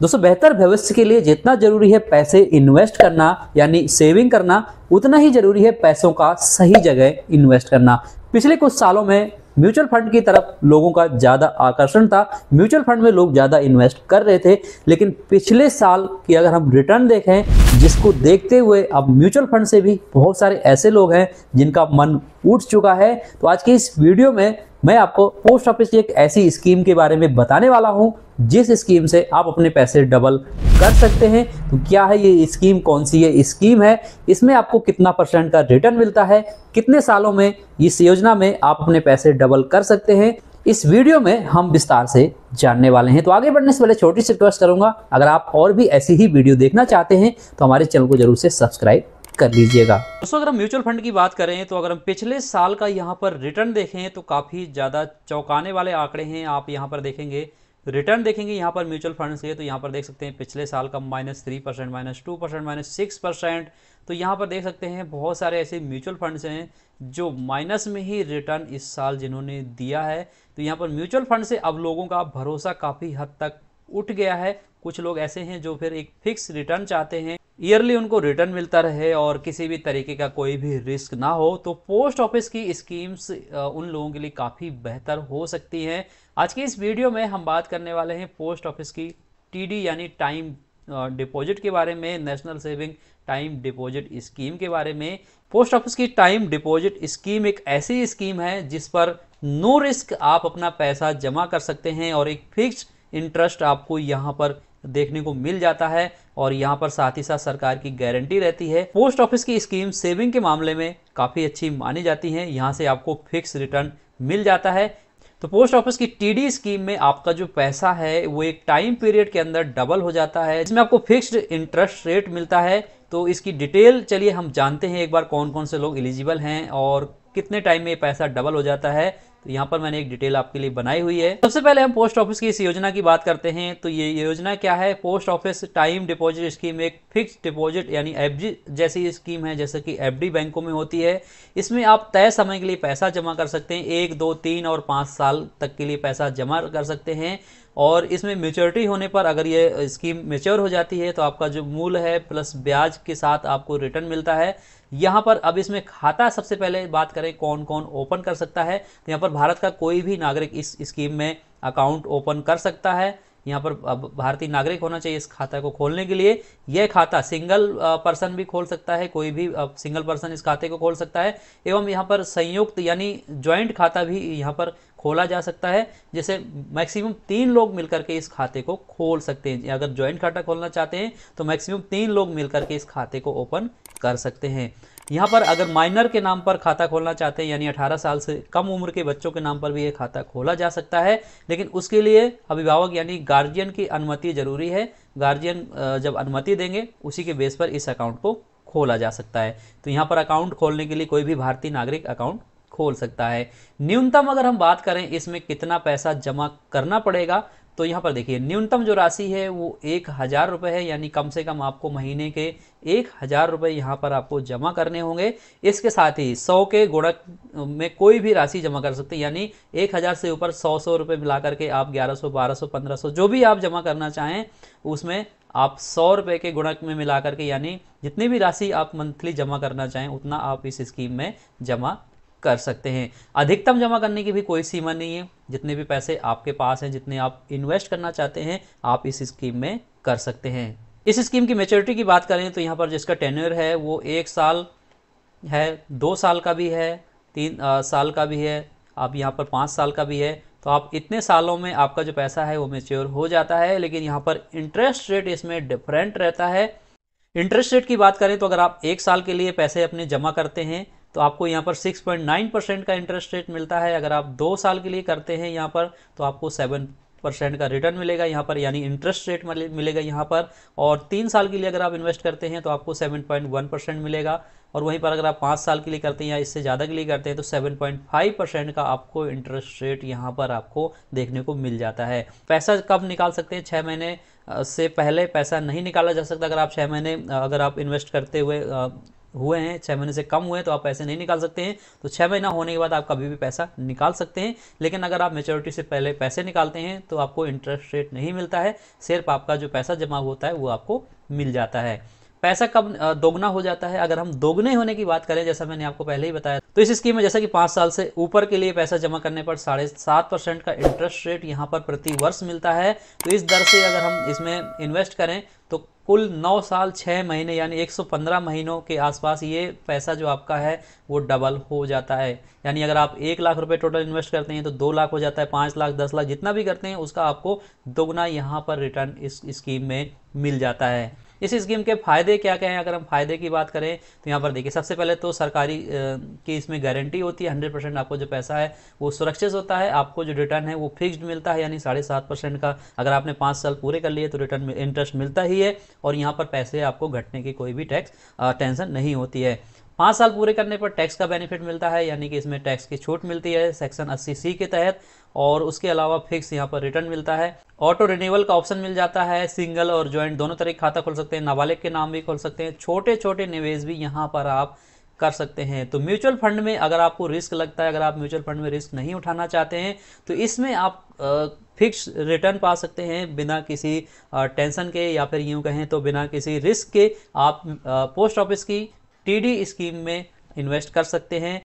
दोस्तों बेहतर भविष्य के लिए जितना जरूरी है पैसे इन्वेस्ट करना यानी सेविंग करना, उतना ही जरूरी है पैसों का सही जगह इन्वेस्ट करना। पिछले कुछ सालों में म्यूचुअल फंड की तरफ लोगों का ज़्यादा आकर्षण था, म्यूचुअल फंड में लोग ज़्यादा इन्वेस्ट कर रहे थे। लेकिन पिछले साल की अगर हम रिटर्न देखें, जिसको देखते हुए अब म्यूचुअल फंड से भी बहुत सारे ऐसे लोग हैं जिनका मन उठ चुका है। तो आज की इस वीडियो में मैं आपको पोस्ट ऑफिस की एक ऐसी स्कीम के बारे में बताने वाला हूं जिस स्कीम से आप अपने पैसे डबल कर सकते हैं। तो क्या है ये स्कीम, कौन सी ये स्कीम है, इसमें आपको कितना % का रिटर्न मिलता है, कितने सालों में इस योजना में आप अपने पैसे डबल कर सकते हैं, इस वीडियो में हम विस्तार से जानने वाले हैं। तो आगे बढ़ने से पहले छोटी सी रिक्वेस्ट करूंगा, अगर आप और भी ऐसी ही वीडियो देखना चाहते हैं तो हमारे चैनल को जरूर से सब्सक्राइब कर लीजिएगा। दोस्तों अगर हम म्यूचुअल फंड की बात करें तो अगर हम पिछले साल का यहाँ पर रिटर्न देखें तो काफ़ी ज़्यादा चौंकाने वाले आंकड़े हैं। आप यहाँ पर देखेंगे, रिटर्न देखेंगे यहाँ पर म्यूचुअल फंड से, तो यहाँ पर देख सकते हैं पिछले साल का -3%, -2%, -6%। तो यहाँ पर देख सकते हैं बहुत सारे ऐसे म्यूचुअल फंड्स हैं जो माइनस में ही रिटर्न इस साल जिन्होंने दिया है। तो यहाँ पर म्यूचुअल फंड से अब लोगों का भरोसा काफ़ी हद तक उठ गया है। कुछ लोग ऐसे हैं जो फिर एक फिक्स रिटर्न चाहते हैं, ईयरली उनको रिटर्न मिलता रहे और किसी भी तरीके का कोई भी रिस्क ना हो। तो पोस्ट ऑफिस की स्कीम्स उन लोगों के लिए काफ़ी बेहतर हो सकती हैं। आज की इस वीडियो में हम बात करने वाले हैं पोस्ट ऑफिस की टीडी यानी टाइम डिपॉजिट के बारे में, national saving time deposit scheme के बारे में। पोस्ट ऑफिस की टाइम डिपॉजिट स्कीम एक ऐसी स्कीम है जिस पर नो रिस्क आप अपना पैसा जमा कर सकते हैं और एक फिक्स्ड इंटरेस्ट आपको यहाँ पर देखने को मिल जाता है और यहाँ पर साथ ही साथ सरकार की गारंटी रहती है। पोस्ट ऑफिस की स्कीम सेविंग के मामले में काफ़ी अच्छी मानी जाती है, यहाँ से आपको फिक्स रिटर्न मिल जाता है। तो पोस्ट ऑफिस की टीडी स्कीम में आपका जो पैसा है वो एक टाइम पीरियड के अंदर डबल हो जाता है, इसमें आपको फिक्स्ड इंटरेस्ट रेट मिलता है। तो इसकी डिटेल चलिए हम जानते हैं एक बार कौन कौन से लोग एलिजिबल हैं और कितने टाइम में ये पैसा डबल हो जाता है। तो यहाँ पर मैंने एक डिटेल आपके लिए बनाई हुई है। सबसे पहले हम पोस्ट ऑफिस की इस योजना की बात करते हैं। तो ये योजना क्या है? Post office time deposit scheme एक फिक्स डिपॉजिट यानी एफडी जैसी स्कीम है, जैसे कि एफडी बैंकों में होती है। इसमें आप तय समय के लिए पैसा जमा कर सकते हैं, 1, 2, 3 और 5 साल तक के लिए पैसा जमा कर सकते हैं। और इसमें मैच्योरिटी होने पर अगर ये स्कीम मैच्योर हो जाती है तो आपका जो मूल है प्लस ब्याज के साथ आपको रिटर्न मिलता है। यहाँ पर अब इसमें खाता सबसे पहले बात करें कौन कौन ओपन कर सकता है, तो यहाँ पर भारत का कोई भी नागरिक इस स्कीम में अकाउंट ओपन कर सकता है। यहाँ पर अब भारतीय नागरिक होना चाहिए इस खाता को खोलने के लिए। यह खाता सिंगल पर्सन भी खोल सकता है, कोई भी सिंगल पर्सन इस खाते को खोल सकता है। एवं यहाँ पर संयुक्त यानी ज्वाइंट खाता भी यहाँ पर खोला जा सकता है, जैसे मैक्सिमम 3 लोग मिलकर के इस खाते को खोल सकते हैं। अगर ज्वाइंट खाता खोलना चाहते हैं तो मैक्सिमम 3 लोग मिलकर के इस खाते को ओपन कर सकते हैं। यहाँ पर अगर माइनर के नाम पर खाता खोलना चाहते हैं यानी 18 साल से कम उम्र के बच्चों के नाम पर भी ये खाता खोला जा सकता है, लेकिन उसके लिए अभिभावक यानी गार्जियन की अनुमति जरूरी है। गार्जियन जब अनुमति देंगे उसी के बेस पर इस अकाउंट को खोला जा सकता है। तो यहाँ पर अकाउंट खोलने के लिए कोई भी भारतीय नागरिक अकाउंट खोल सकता है। न्यूनतम अगर हम बात करें इसमें कितना पैसा जमा करना पड़ेगा, तो यहाँ पर देखिए न्यूनतम जो राशि है वो 1000 रुपये है, यानी कम से कम आपको महीने के 1000 रुपये यहाँ पर आपको जमा करने होंगे। इसके साथ ही 100 के गुणक में कोई भी राशि जमा कर सकते हैं, यानी 1000 से ऊपर 100 रुपये मिला करके आप 1100, 1200, 1500 जो भी आप जमा करना चाहें उसमें आप 100 रुपये के गुणक में मिला करके यानी जितनी भी राशि आप मंथली जमा करना चाहें उतना आप इस स्कीम में जमा कर सकते हैं। अधिकतम जमा करने की भी कोई सीमा नहीं है, जितने भी पैसे आपके पास हैं, जितने आप इन्वेस्ट करना चाहते हैं आप इस स्कीम में कर सकते हैं। इस स्कीम की मैच्योरिटी की बात करें तो यहाँ पर जिसका टेन्योर है वो 1 साल है, 2 साल का भी है, 3 साल का भी है, अब यहाँ पर 5 साल का भी है। तो आप इतने सालों में आपका जो पैसा है वो मैच्योर हो जाता है। लेकिन यहाँ पर इंटरेस्ट रेट इसमें डिफरेंट रहता है। इंटरेस्ट रेट की बात करें तो अगर आप 1 साल के लिए पैसे अपने जमा करते हैं तो आपको यहाँ पर 6.9% का इंटरेस्ट रेट मिलता है। अगर आप 2 साल के लिए करते हैं यहाँ पर तो आपको 7% का रिटर्न मिलेगा यहाँ पर, यानी इंटरेस्ट रेट मिलेगा यहाँ पर। और 3 साल के लिए अगर आप इन्वेस्ट करते हैं तो आपको 7.1% मिलेगा। और वहीं पर अगर आप 5 साल के लिए करते हैं या इससे ज़्यादा के लिए करते हैं तो 7.5% का आपको इंटरेस्ट रेट यहाँ पर आपको देखने को मिल जाता है। पैसा कब निकाल सकते हैं? 6 महीने से पहले पैसा नहीं निकाला जा सकता। अगर आप 6 महीने अगर आप इन्वेस्ट करते हुए हुए हैं, 6 महीने से कम हुए हैं तो आप पैसे नहीं निकाल सकते हैं। तो 6 महीना होने के बाद आप कभी भी पैसा निकाल सकते हैं। लेकिन अगर आप मैच्योरिटी से पहले पैसे निकालते हैं तो आपको इंटरेस्ट रेट नहीं मिलता है, सिर्फ आपका जो पैसा जमा होता है वो आपको मिल जाता है। पैसा कब दोगुना हो जाता है? अगर हम दोगुने होने की बात करें, जैसा मैंने आपको पहले ही बताया, तो इस स्कीम में जैसा कि 5 साल से ऊपर के लिए पैसा जमा करने पर 7.5% का इंटरेस्ट रेट यहाँ पर प्रति वर्ष मिलता है। तो इस दर से अगर हम इसमें इन्वेस्ट करें तो कुल 9 साल 6 महीने यानी 115 महीनों के आसपास ये पैसा जो आपका है वो डबल हो जाता है। यानी अगर आप 1 लाख रुपए टोटल इन्वेस्ट करते हैं तो 2 लाख हो जाता है, 5 लाख 10 लाख जितना भी करते हैं उसका आपको दोगुना यहाँ पर रिटर्न इस स्कीम में मिल जाता है। इस स्कीम के फायदे क्या क्या हैं? अगर हम फायदे की बात करें तो यहाँ पर देखिए, सबसे पहले तो सरकारी की इसमें गारंटी होती है, 100% आपको जो पैसा है वो सुरक्षित होता है। आपको जो रिटर्न है वो फिक्स्ड मिलता है, यानी 7.5% का अगर आपने 5 साल पूरे कर लिए तो रिटर्न में इंटरेस्ट मिलता ही है। और यहाँ पर पैसे आपको घटने की कोई भी टेंशन नहीं होती है। 5 साल पूरे करने पर टैक्स का बेनिफिट मिलता है, यानी कि इसमें टैक्स की छूट मिलती है सेक्शन 80C के तहत। और उसके अलावा फिक्स यहाँ पर रिटर्न मिलता है। ऑटो रिन्यूअल का ऑप्शन मिल जाता है, सिंगल और ज्वाइंट दोनों तरह खाता खोल सकते हैं, नाबालिग के नाम भी खोल सकते हैं, छोटे छोटे निवेश भी यहाँ पर आप कर सकते हैं। तो म्यूचुअल फंड में अगर आपको रिस्क लगता है, अगर आप म्यूचुअल फंड में रिस्क नहीं उठाना चाहते हैं तो इसमें आप फिक्स रिटर्न पा सकते हैं बिना किसी टेंशन के, या फिर यूं कहें तो बिना किसी रिस्क के। आप पोस्ट ऑफिस की TD स्कीम में इन्वेस्ट कर सकते हैं।